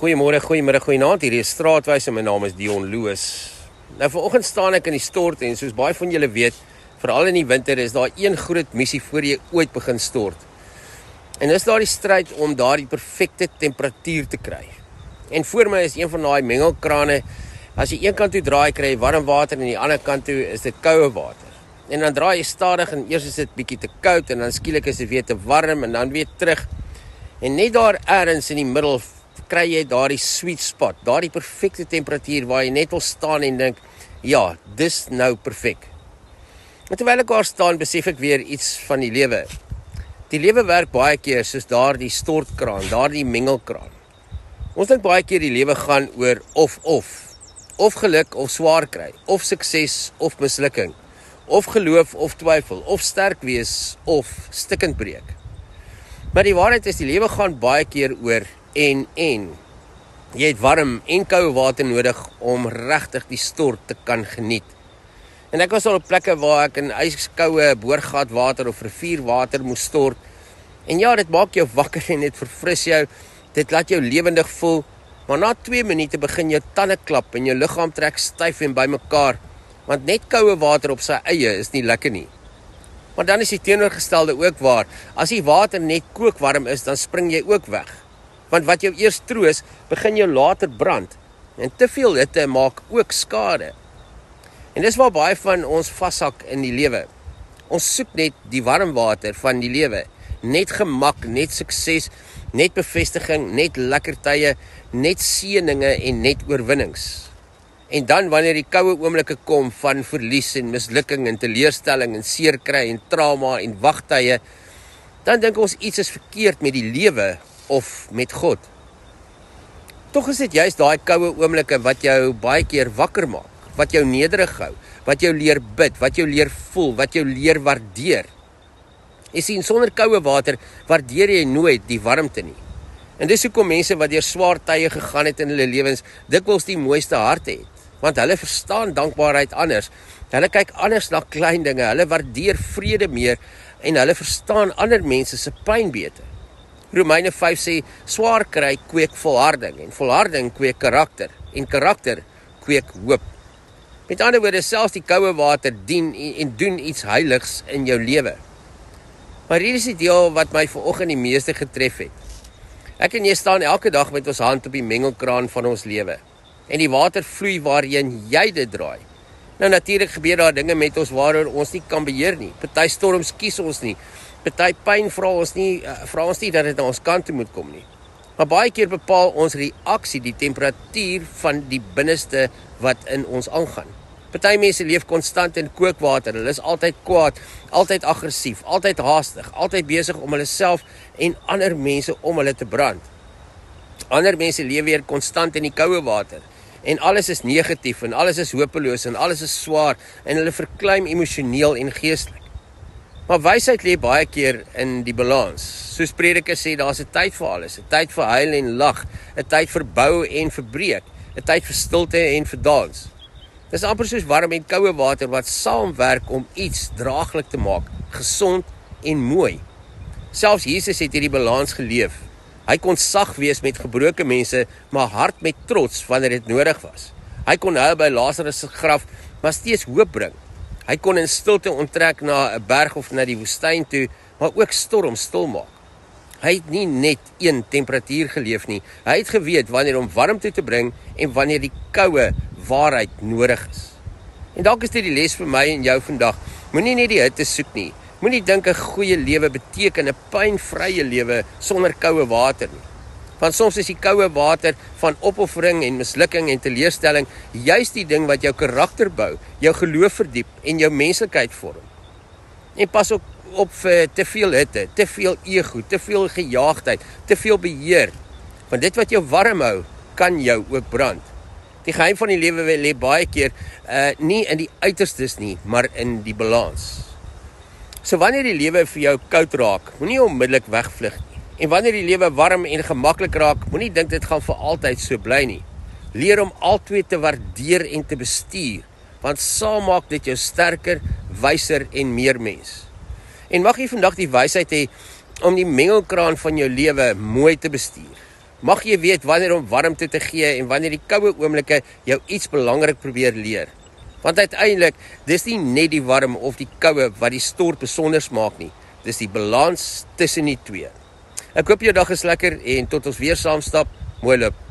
Goeiemôre, goeiemiddag, goeienaand. Hier is Straatwys en my naam is Dion Loos. Nou vanoggend staan ek in die stort en soos baie van julle weet, veral in die winter is daar een groot missie voor jy ooit begin stort. En dis daar die stryd om daardie perfekte temperatuur te kry. En voor my is een van daai mengelkrane. As jy een kant toe draai, kry jy warm water en aan die ander kant toe is dit koue water. En dan draai jy stadig en eers is dit bietjie te koud en dan skielik is dit weer te warm en dan weer terug. En net daar ergens in die middel kry jy daardie sweet spot, daardie perfekte temperatuur waar jy net wil staan en dink, ja, dis nou perfek. En terwyl ek daar staan, besef ek weer iets van die lewe. Die lewe werk baie keer soos daardie stortkraan, daardie mengelkraan. Ons dink baie keer die lewe gaan oor of geluk of swaar kry, of sukses of mislukking, of geloof of twyfel, of sterk wees of stikkend breek. Maar die waarheid is, die lewe gaan baie keer oor en. Jy het warm en koue water nodig om regtig die stort te kan geniet. En ek was al op plekke waar ek in ijskoue boorgatwater of rivierwater moes stort. En ja, dit maak jou wakker en dit verfris jou, dit laat jou lewendig voel, maar na 2 minute begin jou tande klap en jou liggaam trek styf en bymekaar, want net koue water op sy eie is nie lekker nie. Maar dan is die teenoorgestelde ook waar. As die water net kookwarm is, dan spring jy ook weg. Want wat jou eers troos, begin jou later brand. En te veel hitte maak ook skade. En dis waar baie van ons vashak in die lewe. Ons soek net die warm water van die lewe. Net gemak, net sukses, net bevestiging, net lekker tye, net seëninge en net oorwinnings. En dan wanneer die koue oomblikke kom van verlies en mislukking en teleurstelling en seerkry en trauma en wagtye, dan dink ons iets is verkeerd met die lewe of met God. Tog is dit juist daai koue oomblikke wat jou baie keer wakker maak, wat jou nederig hou, wat jou leer bid, wat jou leer voel, wat jou leer waardeer. Jy sien, sonder koue water waardeer jy nooit die warmte nie. En dis hoekom mense wat deur swaar tye gegaan het in hulle lewens, dikwels die mooiste harte het. Want hulle verstaan dankbaarheid anders. Hulle kyk anders na klein dinge, hulle waardeer vrede meer en hulle verstaan ander mense se pyn beter. Romeine 5 sê, swaar kry kweek volharding en volharding kweek karakter en karakter kweek hoop. Met ander woorde, selfs die koue water dien en doen iets heiligs in jou lewe. Maar hier is die deel wat my vanoggend die meeste getref het. Ek en jy staan elke dag met ons hand op die mengelkraan van ons lewe. En die water vloei waarheen jy dit draai. Nou natuurlik gebeur daar dinge met ons waaroor ons nie kan beheer nie. Party storms kies ons nie. Party pyn vra ons nie dat dit na ons kant toe moet kom nie. Maar baie keer bepaal ons reaksie die temperatuur van die binneste wat in ons aangaan. Party mense leef konstant in kookwater. Hulle is altyd kwaad, altyd aggressief, altyd haastig, altyd besig om hulle self en ander mense om hulle te brand. Ander mense leef weer konstant in die koue water. En alles is negatief en alles is hopeloos en alles is swaar en hulle verkleim emosioneel en geestelik. Maar wysheid lê baie keer in die balans. Soos Prediker sê, daar's 'n tyd vir alles, 'n tyd vir huil en lag, 'n tyd vir bou en verbreek, 'n tyd vir stilte en vir dans. Dis amper soos warm en koue water wat saamwerk om iets draaglik te maak, gesond en mooi. Selfs Jesus het hierdie balans geleef. Hy kon sag wees met gebroke mense, maar hard met trots wanneer dit nodig was. Hy kon huil by Lazarus se graf, maar steeds hoop bring. Hy kon in stilte onttrek na 'n berg of na die woestyn toe, maar ook storm stil maak. Hy het nie net een temperatuur geleef nie. Hy het geweet wanneer om warmte te bring en wanneer die koue waarheid nodig is. En dalk is dit die les vir my en jou vandag. Moenie net die hitte soek nie. Moenie dink 'n goeie lewe beteken 'n pynvrye lewe sonder koue water nie. Want soms is die koue water van opoffering en mislukking en teleurstelling juist die ding wat jou karakter bou, jou geloof verdiep en jou menslikheid vorm. En pas ook op vir te veel hitte, te veel ego, te veel gejaagdheid, te veel beheer. Want dit wat jou warm hou, kan jou ook brand. Die geheim van die lewe lê baie keer nie in die uiterstes nie, maar in die balans. So wanneer die lewe vir jou koud raak, moenie onmiddellik wegvlug nie. En wanneer die lewe warm en gemaklik raak, moenie dink dit gaan vir altyd so bly nie. Leer om albei te waardeer en te bestuur, want saam maak dit jou sterker, wyser en meer mens. En mag jy vandag die wysheid hê om die mengelkraan van jou lewe mooi te bestuur. Mag jy weet wanneer om warmte te gee en wanneer die koue oomblikke jou iets belangrik probeer leer. Want uiteindelik, dis nie net die warm of die koue wat die stort besonder maak nie. Dis die balans tussen die twee. Ek hoop jou dag is lekker en tot ons weer saam stap. Mooi loop.